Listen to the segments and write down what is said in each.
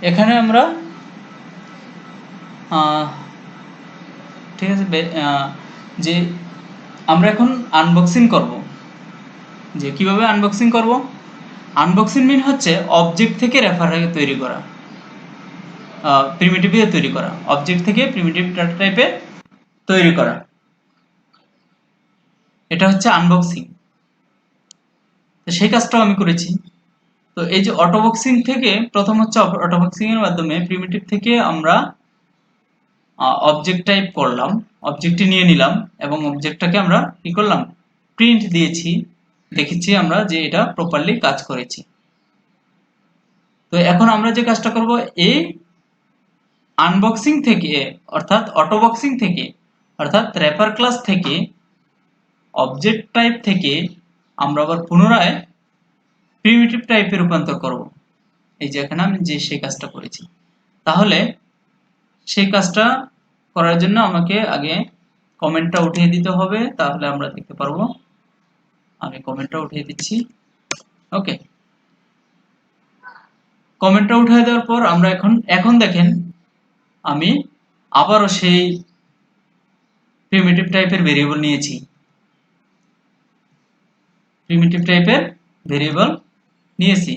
এখানে আমরা ঠিক আছে যে আমরা এখন আনবক্সিং করব। যে কিভাবে আনবক্সিং করব? আনবক্সিং মিন হচ্ছে অবজেক্ট থেকে রেফার তৈরি করা, প্রিমিটিভ দিয়ে তৈরি করা, অবজেক্ট থেকে প্রিমিটিভ ডাটা টাইপে তৈরি করা, এটা হচ্ছে আনবক্সিং। তো সেই কাজটাও আমি করেছি। তো এই যে অটোবক্সিং থেকে প্রথম হচ্ছে অটোবক্সিং এর মাধ্যমে প্রিমিটিভ থেকে আমরা অবজেক্ট টাইপ করলাম, অবজেক্টটি নিয়ে নিলাম এবং অবজেক্টটাকে আমরা কি করলাম, প্রিন্ট দিয়েছি, দেখেছি আমরা যে এটা প্রপারলি কাজ করেছি। তো এখন আমরা যে কাজটা করব, এই আনবক্সিং থেকে অর্থাৎ অটোবক্সিং থেকে অর্থাৎ র্যাপার ক্লাস থেকে অবজেক্ট টাইপ থেকে আমরা আবার পুনরায় প্রিমিটিভ টাইপে রূপান্তর করব। এই যে এখানে আমি যে সেই কাজটা করেছি। তাহলে সেই কাজটা করার জন্য আমাকে আগে কমেন্টটা উঠিয়ে দিতে হবে, তাহলে আমরা দেখতে পারবো। আমি কমেন্টটা উঠিয়ে দিচ্ছি। ওকে, কমেন্টটা উঠিয়ে দেওয়ার পর আমরা এখন দেখেন আমি আবারও সেই প্রিমিটিভ টাইপের ভেরিয়েবল নিয়েছি, প্রিমিটিভ টাইপের ভেরিয়েবল নিয়েছি।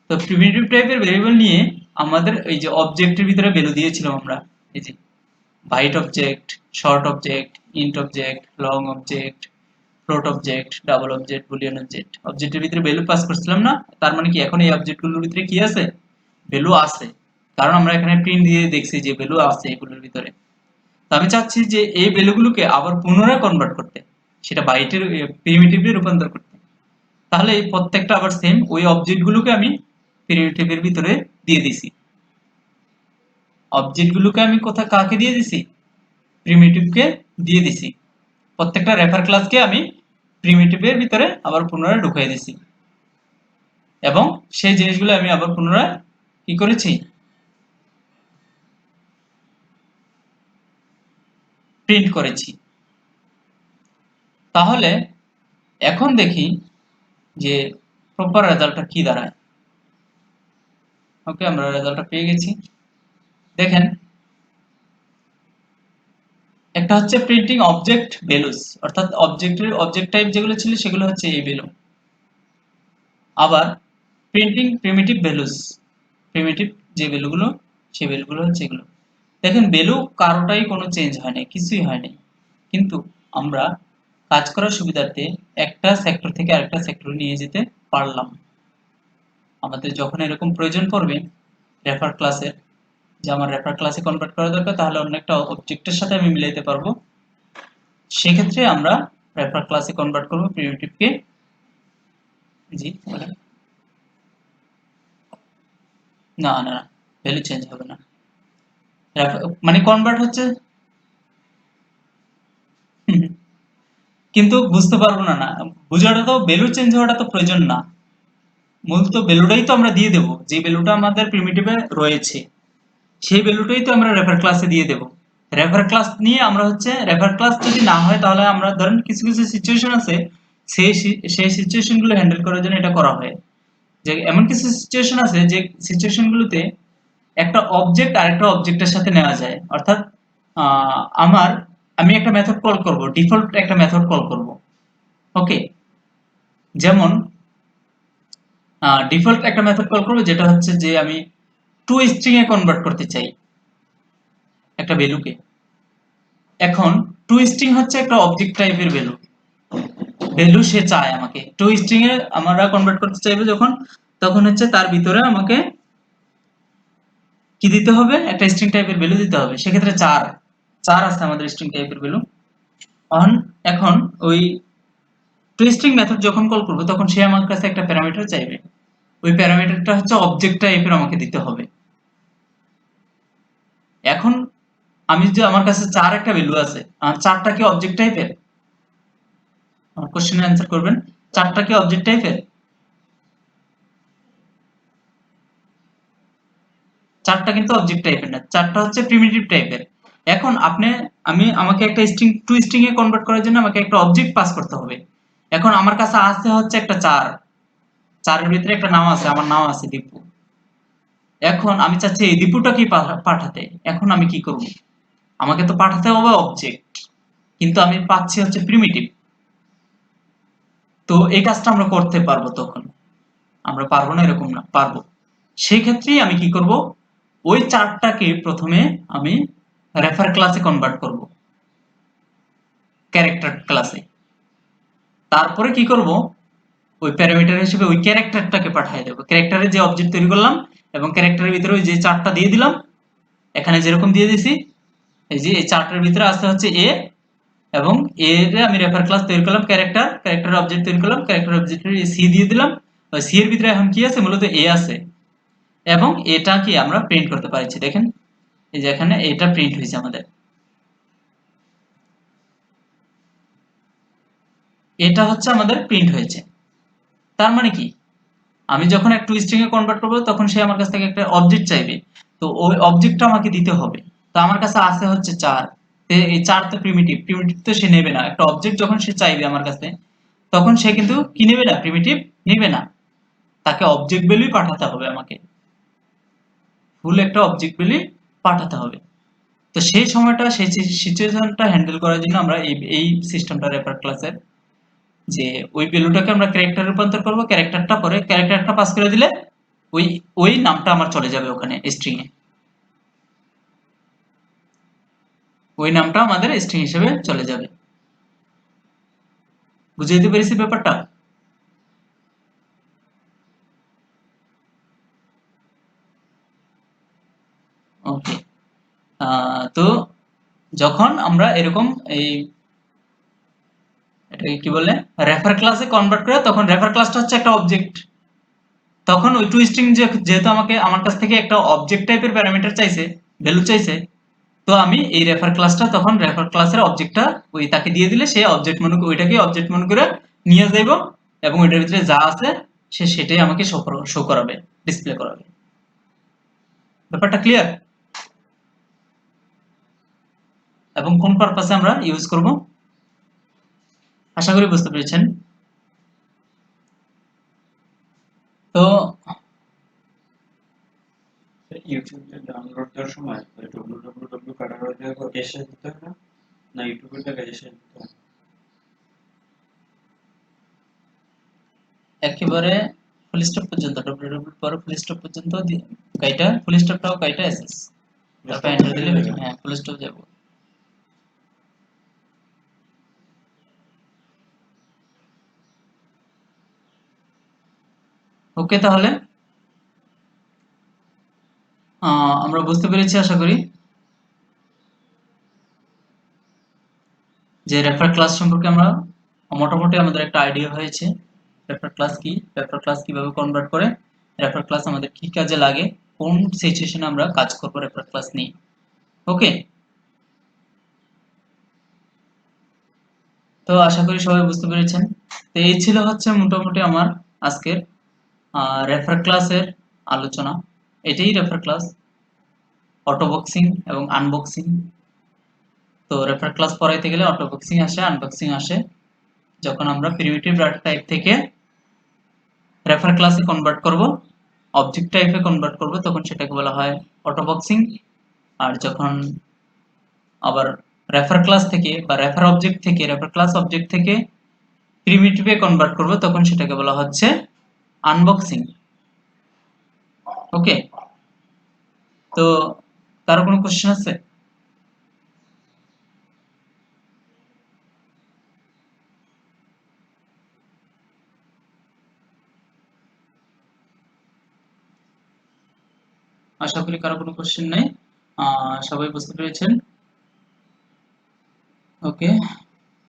তো প্রিমিটিভ টাইপের ভেরিয়েবল নিয়ে আমাদের এই যে অবজেক্টের ভিতরে ভ্যালু দিয়েছিলাম আমরা, এই যে byte object, short object, int object, long object, float object, double object, boolean object, অবজেক্টের ভিতরে ভ্যালু পাস করছিলাম না? তার মানে কি এখন এই অবজেক্টগুলোর ভিতরে কি আছে, ভ্যালু আছে, কারণ আমরা এখানে প্রিন্ট দিয়ে দেখছি যে ভ্যালু আছে এগুলোর ভিতরে। তো আমি চাচ্ছি যে এই ভ্যালুগুলোকে আবার পুনরায় কনভার্ট করতে, সেটা বাইটের প্রিমিটিভে রূপান্তর করতে। তাহলে এই প্রত্যেকটা আবার সেম ওই অবজেক্টগুলোকে আমি প্রিমিটিভের ভিতরে দিয়ে দিছি। অবজেক্টগুলোকে আমি কোথায় কাকে দিয়ে দিছি, প্রিমিটিভকে দিয়ে দিছি। প্রত্যেকটা রেফার ক্লাসকে আমি প্রিমিটিভের ভিতরে আবার পুনরায় ঢুকিয়ে দিছি এবং সেই জিনিসগুলো আমি আবার পুনরায় কি করেছি, প্রিন্ট করেছি। তাহলে এখন দেখি যে প্রপার রেজাল্টটা কি দাঁড়ায়। ওকে, আমরা রেজাল্টটা পেয়ে গেছি। দেখেন, একটা হচ্ছে প্রিন্টিং অবজেক্ট ভ্যালুস, অর্থাৎ অবজেক্ট টাইপ যেগুলো ছিল সেগুলো হচ্ছে এই ভ্যালু। আবার প্রিন্টিং প্রিমিটিভ ভ্যালুস, প্রিমিটিভ যে ভ্যালুগুলো সেই ভ্যালুগুলো হচ্ছে এগুলো। দেখেন ভ্যালু কারোটাই কোনো চেঞ্জ হয় নাই, কিছুই হয় নাই, কিন্তু আমরা কাজ করার সুবিধার্থে একটা সেক্টর থেকে আরেকটা সেক্টরে নিয়ে যেতে পারলাম। আমাদের যখন এরকম প্রয়োজন পড়বে রেফার ক্লাসের, যে আমার রেফার ক্লাসে কনভার্ট করা দরকার, তাহলে অন্য একটা অবজেক্টের সাথে আমি মিলাইতে পারবো। সেক্ষেত্রে আমরা রেফার ক্লাসে কনভার্ট করবো প্রিমিটিভকে। জি বলেন। না না, ভ্যালু চেঞ্জ হবে না, মানে কনভার্ট হচ্ছে কিন্তু বুঝতে পারবো না, না বুঝাটা তো ভ্যালু চেঞ্জ হওয়াটা তো প্রয়োজন না, মূলত ভ্যালুটাই তো আমরা দিয়ে দেবো, যে ভ্যালুটা আমাদের প্রিমিটিভে রয়েছে সেই ভ্যালুটাই তো আমরা রেফার ক্লাসে দিয়ে দেবো। রেফার ক্লাস নিয়ে আমরা হচ্ছে, রেফার ক্লাস যদি না হয় তাহলে আমরা ধরেন কিছু কিছু সিচুয়েশন আছে, সেই সিচুয়েশন গুলো হ্যান্ডেল করার জন্য এটা করা হয়। যে এমন কিছু সিচুয়েশন আছে যে সিচুয়েশন গুলোতে একটা অবজেক্ট আরেকটা অবজেক্টের সাথে নেওয়া যায়, অর্থাৎ আহ, আমার আমি একটা মেথড কল করব, ডিফল্ট একটা মেথড কল করব। ওকে, যেমন ডিফল্ট একটা মেথড কল করব যেটা হচ্ছে যে আমি টু স্ট্রিং এ কনভার্ট করতে চাই একটা ভ্যালুকে। এখন টু স্ট্রিং হচ্ছে একটা অবজেক্ট টাইপের ভ্যালু, ভ্যালু সে চায় আমাকে টু স্ট্রিং এ আমরা কনভার্ট করতে চাইবো যখন, তখন হচ্ছে তার ভিতরে আমাকে কি দিতে হবে, একটা স্ট্রিং টাইপের ভ্যালু দিতে হবে। সেক্ষেত্রে চার চার আছে আমাদের স্ট্রিং টাইপের ভ্যালু। এখন ওই টু স্ট্রিং মেথড যখন কল করবো তখন সে আমার কাছে একটা প্যারামিটার চাইবে, ওই প্যারামিটারটা হচ্ছে অবজেক্ট টাইপের আমাকে দিতে হবে। এখন আমি যে আমার কাছে চার একটা ভ্যালু আছে, আর চারটা কি অবজেক্ট টাইপের? আমার কোশ্চেনের অ্যান্সার করবেন, চারটা কি অবজেক্ট টাইপের? চারটা কিন্তু অবজেক্ট টাইপের না, চারটা হচ্ছে প্রিমিটিভ টাইপের। এখন আমাকে একটা স্ট্রিং টু স্ট্রিং এ কনভার্ট করার জন্য আমাকে একটা অবজেক্ট পাস করতে হবে। এখন আমার কাছে আছে হচ্ছে একটা চার, চারের ভিতরে একটা নাম আছে, আমার নাম আছে দীপু। এখন আমি চাচ্ছি এই দীপুটাকে পাঠাতে। এখন আমি কি করব? আমাকে তো পাঠাতে হবে অবজেক্ট, কিন্তু আমি পাচ্ছি হচ্ছে প্রিমিটিভ। তো এই কাজটা আমরা করতে পারবো তখন, আমরা পারবো না এরকম না, পারবো। সেই ক্ষেত্রেই আমি কি করব, ওই চারটাকে প্রথমে আমি রেফার ক্লাসে কনভার্ট করব, ক্যারেক্টার ক্লাসে। তারপরে কি করব, ওই প্যারামিটার হিসেবে ওই ক্যারেক্টারটাকে পাঠিয়ে দেবো, ক্যারেক্টারের যে অবজেক্ট তৈরি করলাম এবং ক্যারেক্টারের ভিতরে ওই যে চারটা দিয়ে দিলাম, এখানে যেরকম দিয়ে দিছি, এই যে এই চারটার ভিতরে আসতে হচ্ছে এ, এবং এ রে আমি রেফার ক্লাস তৈরি করলাম, ক্যারেক্টার অবজেক্ট তৈরি করলাম, ক্যারেক্টার অবজেক্টের সি দিয়ে দিলাম। ওই সি এর ভিতরে এখন কি আছে, মূলত এ আছে, এবং এটা কি আমরা প্রিন্ট করতে পারছি, দেখেন এই যে এখানে এটা প্রিন্ট হয়েছে আমাদের। এটা হচ্ছে আমাদের প্রিন্ট হয়েছে। তার মানে কি, আমি যখন একটা স্ট্রিং এ কনভার্ট করব তখন সে আমার কাছ থেকে একটা অবজেক্ট চাইবে, তো ওই অবজেক্টটা আমাকে দিতে হবে। তো আমার কাছে আছে হচ্ছে 4, এই 4 তো প্রিমিটিভ, প্রিমিটিভ তো সে নেবে না। একটা অবজেক্ট যখন সে চাইবে আমার কাছে, তখন সে কিন্তু কি নেবে না, প্রিমিটিভ নেবে না, তাকে অবজেক্ট ভ্যালুই পাঠাতে হবে, আমাকে ফুল একটা অবজেক্ট ভ্যালু পাঠাতে হবে। তো সেই সময়টা, সেই সিচুয়েশনটা হ্যান্ডেল করার জন্য আমরা এই সিস্টেমটা রেফার ক্লাসের, যে ওই ভ্যালুটাকে আমরা ক্যারেক্টারে রূপান্তর করব, ক্যারেক্টারটা পরে ক্যারেক্টারটা পাস করে দিলে ওই ওই নামটা আমার চলে যাবে ওখানে স্ট্রিং এ, ওই নামটা আমাদের স্ট্রিং হিসেবে চলে যাবে। বুঝে দিতে পেরেছি ব্যাপারটা? ওকে। তো যখন আমরা এরকম এই এটাকে কি বলে, রেফার ক্লাসে কনভার্ট করে, তখন রেফার ক্লাসটা হচ্ছে একটা অবজেক্ট। তখন ওই টু স্ট্রিং যেহেতু আমাকে আমার কাছ থেকে একটা অবজেক্ট টাইপের প্যারামিটার চাইছে, ভ্যালু চাইছে, তো আমি এই রেফার ক্লাসটা, তখন রেফার ক্লাসের অবজেক্টটা ওই তাকে দিয়ে দিলে সে অবজেক্ট মনে করে ওইটাকে অবজেক্ট মনে করে নিয়ে যাইব, এবং ওইটার ভিতরে যা আছে সে সেটাই আমাকে শো করাবে, ডিসপ্লে করাবে। ব্যাপারটা ক্লিয়ার? এবং কোন পারপাসে আমরা ইউজ করব, আশা করি বুঝতে পেরেছেন। তো ইউটিউবে ডাউনলোড দেওয়ার সময় ওই www কাটার জায়গায় এসে দিতে হবে না ইউটিউবের জায়গায় এসে দিতে হবে? একেবারে ফুল স্টপ পর্যন্ত, www পরে ফুল স্টপ পর্যন্ত গাইটা, ফুল স্টপটাও গাইটা এসএস, তারপর স্টপ এন্টার হয়ে দিলে যাবে? হ্যাঁ ফুল স্টপ যাব। ওকে, তাহলে আমরা বুঝতে পেরেছি আশা করি, যে রেফার ক্লাস সম্পর্কে আমরা মোটামুটি আমাদের একটা আইডিয়া হয়েছে। রেফার ক্লাস কি, রেফার ক্লাস কিভাবে কনভার্ট করে, রেফার ক্লাস আমাদের কি কাজে লাগে, কোন সিচুয়েশনে আমরা কাজ করব রেফার ক্লাস নিয়ে। ওকে, তো আশা করি সবাই বুঝতে পেরেছেন। তো এই ছিল হচ্ছে মোটামুটি আমার আজকের রেফার ক্লাসের আলোচনা। এটাই রেফার ক্লাস, অটো বক্সিং এবং আনবক্সিং। তো রেফার ক্লাস পড়াইতে গেলে অটো বক্সিং আসে, আনবক্সিং আসে। যখন আমরা প্রিমিটিভ ডাটা টাইপ থেকে রেফার ক্লাসে কনভার্ট করব, অবজেক্ট টাইপে কনভার্ট করব, তখন সেটাকে বলা হয় অটো বক্সিং। আর যখন আবার রেফার ক্লাস থেকে বা রেফার অবজেক্ট থেকে, রেফার ক্লাস অবজেক্ট থেকে প্রিমিটিভে কনভার্ট করব, তখন সেটাকে বলা হচ্ছে আনবক্সিং। ওকে, তো কারো কোনো কোশ্চেন আছে? আশা করি কারো কোনো কোশ্চেন নেই, সবাই বুঝতে পেরেছেন। ওকে।